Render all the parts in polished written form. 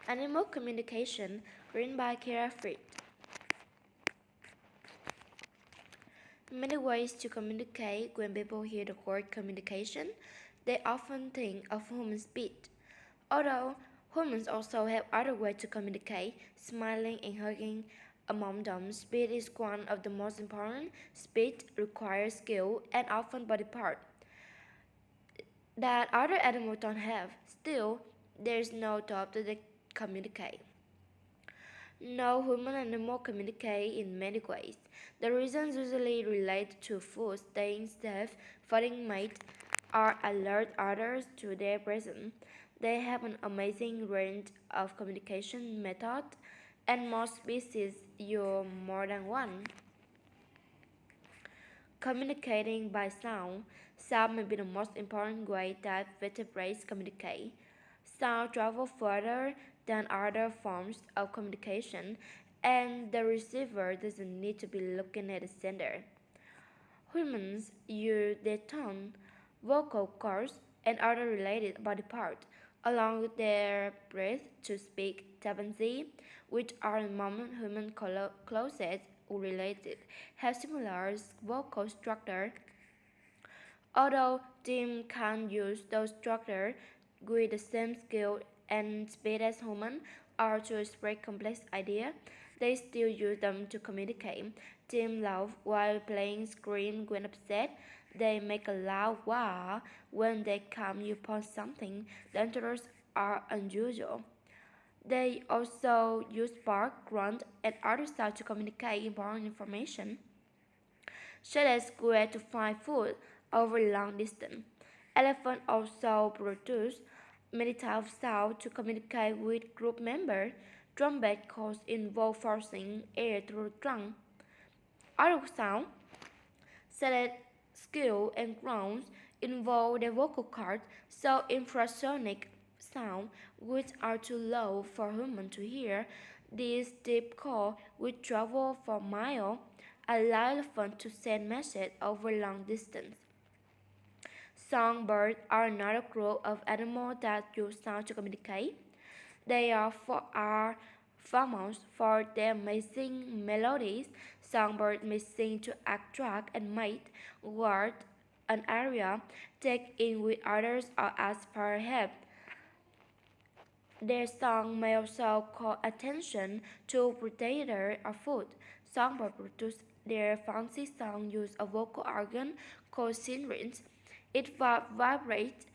Animal communication, written by Kara Fried. Many ways to communicate. When people hear the word communication, they often think of human speech. Although humans also have other ways to communicate, smiling and hugging among them, speech is one of the most important. Speech requires skill and often body part that other animals don't have. Still, there is no doubt that they communicate. No, human and animal communicate in many ways. The reasons usually relate to food, staying safe, finding mate, or alert others to their presence. They have an amazing range of communication methods, and most species use more than one. Communicating by sound. Sound may be the most important way that vertebrates communicate. Sound travels further than other forms of communication, and the receiver doesn't need to be looking at the sender. Humans use their tongue, vocal cords, and other related body parts, along with their breath to speak. Chimpanzees, which are among human closest related, have similar vocal structure. Although teams can use those structures with the same skill and speed as humans or to express complex ideas, they still use them to communicate. Teams laugh while playing, scream when upset. They make a loud wah when they come upon something dangerous or unusual. They also use bark, grunt, and other sounds to communicate important information. Sharks were to find food over long distance. Elephants also produce many types of sound to communicate with group members. Trumpet calls involve forcing air through the trunk. Other sounds, such as squeal and groans, involve the vocal cords, so infrasonic sounds, which are too low for humans to hear. These deep calls, which travel for miles, allow elephants to send messages over long distance. Songbirds are another group of animals that use sound to communicate. They are famous for their amazing melodies. Songbirds may sing to attract and mate, guard an area, take in with others, or ask for help. Their song may also call attention to predator or food. Songbirds produce their fancy song use a vocal organ called syrinx. It vibrates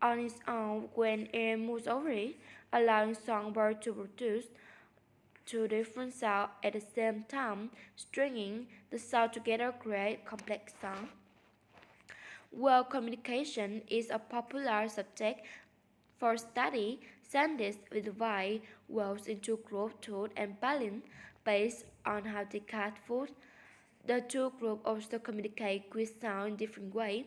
on its own when air moves over it, allowing songbird to produce two different sounds at the same time. Stringing the sound together creates complex sound. Well, communication is a popular subject for study. Scientists divide whales into growth tooth and baleen based on how they catch food. The two groups also communicate with sound in different ways.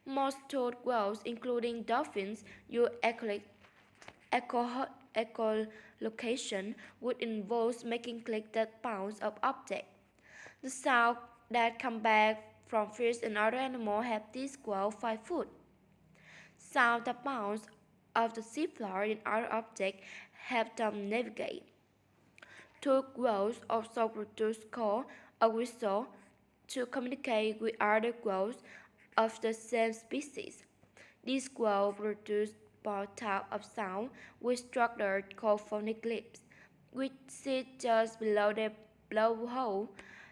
Most toothed whales, including dolphins, use echolocation, which involves making clicks that bounce off objects. The sound that come back from fish and other animals help these whales find food. Sound that bounce off the seafloor and other objects help them navigate. Toothed whales also produce call, a whistle, to communicate with other whales of the same species. These whales produce both types of sound with structure called phonic lips, which sit just below their blowhole.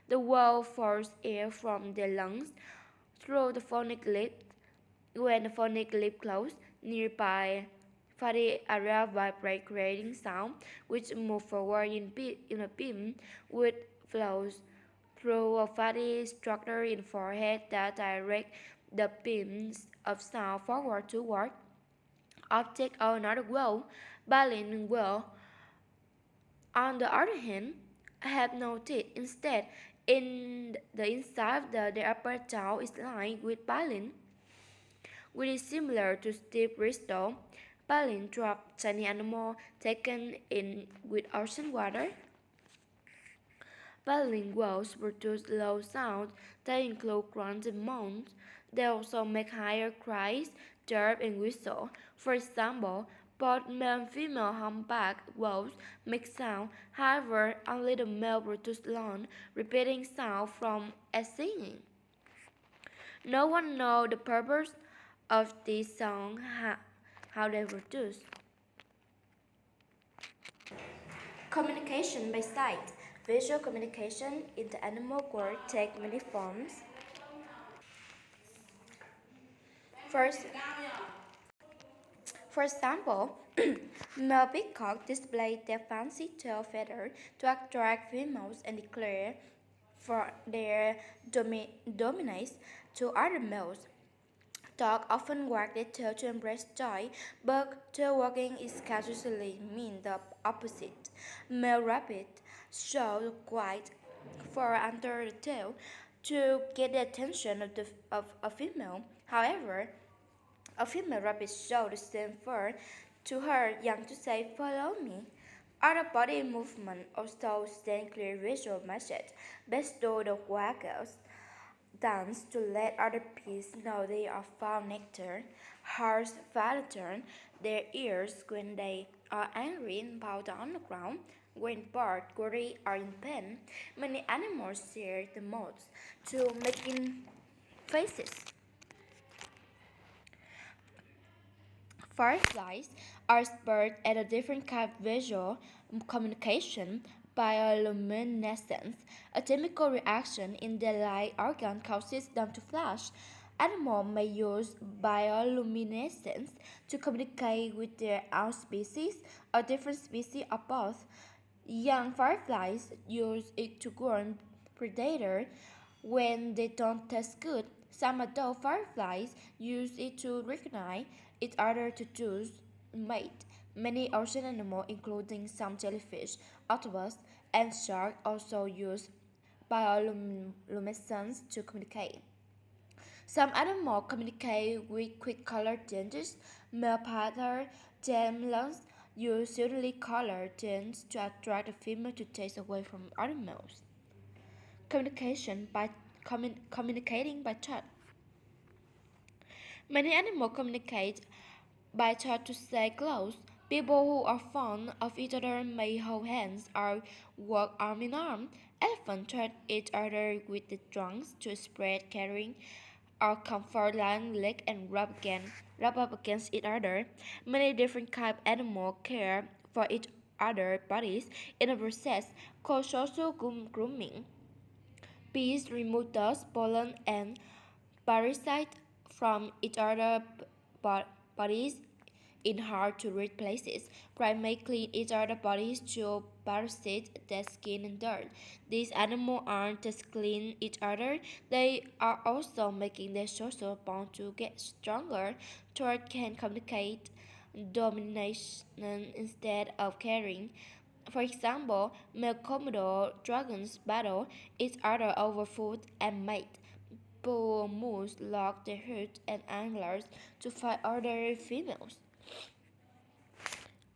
The whale forces air from their lungs through the phonic lip. When the phonic lip closes, nearby fatty area vibrate, creating sound, which move forward in a beam, which flows through a fatty structure in forehead that direct the beams of sound forward toward object or another whale. Baleen whale, on the other hand, have no teeth. Instead, in the inside of their upper jaw is lined with baleen, which is similar to steep bristle. Baleen drop tiny animal taken in with ocean water. Bilinguals produce low sounds that include grunts and moans. They also make higher cries, chirp, and whistle. For example, Both male and female humpback whales make sound, however, only the male produces long, repeating sound from a singing. No one knows the purpose of this song, how they produce. Communication by sight. Visual communication in the animal world take many forms. First, for example, male peacock display their fancy tail feather to attract females and declare for their dominance to other males. Dogs often wag their tail to embrace joy, but tail wagging is casually mean the opposite. Male rabbits show quite far under the tail to get the attention of a female. However, a female rabbit showed the same fur to her young to say, "Follow me." Other body movement also send clear visual message. Bestow the waggles dance to let other bees know they are found nectar. Hares flatten their ears when they are angry and bow down on the ground. When bored, worry, or in pain, many animals share the modes to making faces. Fireflies are birds at a different kind of visual communication bioluminescence. A chemical reaction in their light organ causes them to flash. Animals may use bioluminescence to communicate with their own species or different species or both. Young fireflies use it to warn predators when they don't taste good. Some adult fireflies use it to recognize each other to choose a mate. Many ocean animals, including some jellyfish, octopus, and sharks, also use bioluminescence to communicate. Some animals communicate with quick color changes. Male pattern chameleons use subtly colored tints to attract the female to chase away from other males. Communication by communicating by touch. Many animals communicate by touch to stay close. People who are fond of each other may hold hands or walk arm in arm. Elephants touch each other with the trunks to spread caring or comfort, lying leg and rub up against each other. Many different kinds of animals care for each other's bodies in a process called social grooming. Bees remove dust, pollen, and parasites from each other's bodies in hard to reach places. Primates clean each other's bodies to parasite their skin and dirt. These animals aren't just clean each other, they are also making their social bond to get stronger. Third can communicate domination instead of caring. For example, male Komodo dragons battle each other over food and mate. Bull moose lock their hoods and antlers to fight other females.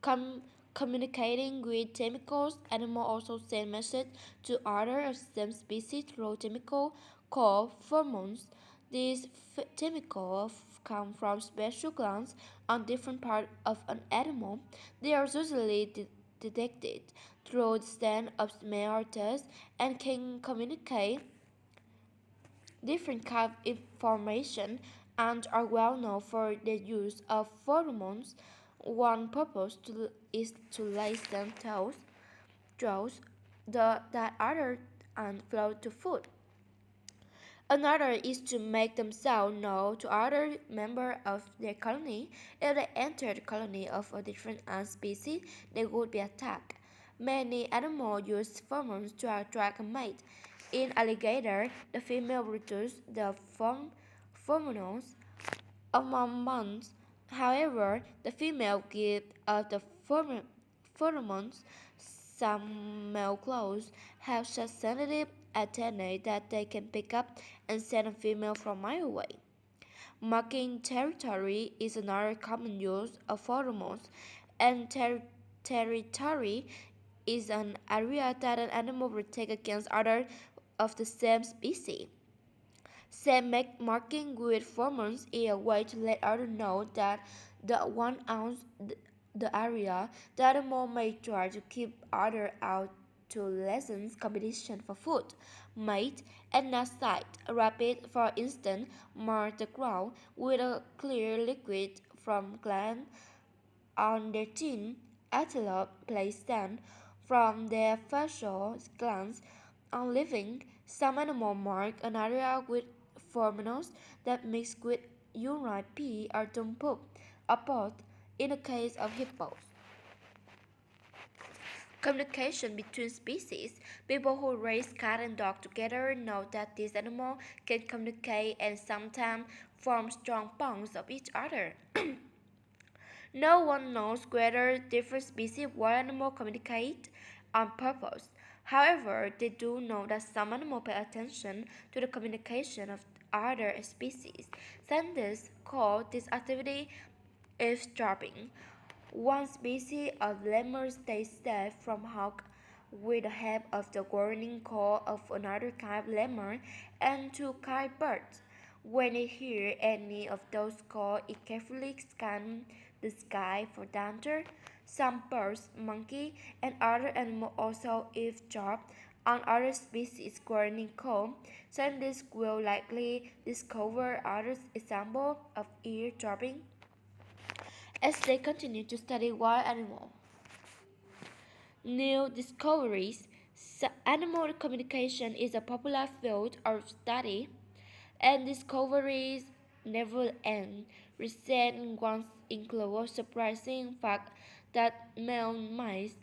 Com- Communicating with chemicals, animals also send messages to other of the same species through chemical called pheromones. These chemicals come from special glands on different parts of an animal. They are usually detected through the scent of smell or taste and can communicate different kinds of information and are well known for the use of pheromones. One purpose is to lace them toes, draws that other and flow to food. Another is to make themselves known to other members of their colony. If they enter the colony of a different ant species, they would be attacked. Many animals use pheromones to attract a mate. In alligator, the female produces the pheromones among months. However, the female gives out the pheromones. Some male crows have such sensitive antennae that they can pick up and send a female from miles away. Marking territory is another common use of pheromones, and territory is an area that an animal will take against others of the same species. Marking with pheromones is a way to let others know that the one owns the area, the animal may try to keep others out to lessen competition for food, mate, and nest site. Rabbits, for instance, mark the ground with a clear liquid from gland on their chin. Antelope place sand from their facial glands on living. Some animals mark an area with pheromones that mix with urine, pee, or dung poop, or both. In the case of hippos, communication between species. People who raise cat and dog together know that these animals can communicate and sometimes form strong bonds of each other. No one knows whether different species of wild animals communicate on purpose. However, they do know that some animals pay attention to the communication of other species. Scientists call this activity eavesdropping. One species of lemur stays safe from hawks with the help of the warning call of another kind of lemur and two kite birds. When it hears any of those calls, it carefully scans the sky for danger. Some birds, monkeys, and other animals also eavesdrop on other species' warning call. Scientists will likely discover other examples of eavesdropping as they continue to study wild animals. New discoveries. Animal communication is a popular field of study, and discoveries never end. Recent ones include a surprising fact that male mice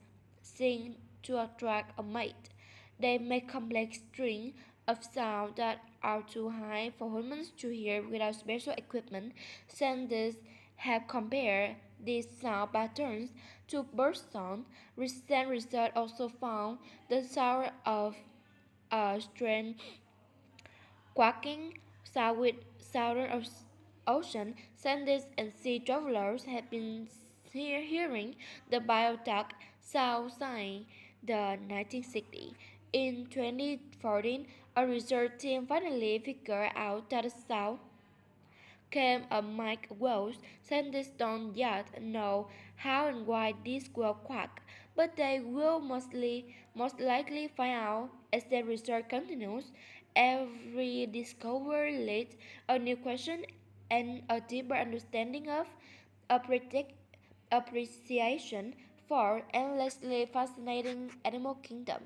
sing to attract a mate. They make complex strings of sound that are too high for humans to hear without special equipment. Scientists have compared these sound patterns to bird song. Recent research also found the sound of a strange quacking sound with southern ocean. Scientists and sea travelers have been hearing the bioduck sound since the 1960s. In 2014, a research team finally figured out that the sound came a Mike Wells. Scientists don't yet know how and why these will quack, but they will most likely find out as the research continues. Every discovery leads a new question and a deeper understanding of a appreciation for endlessly fascinating animal kingdom.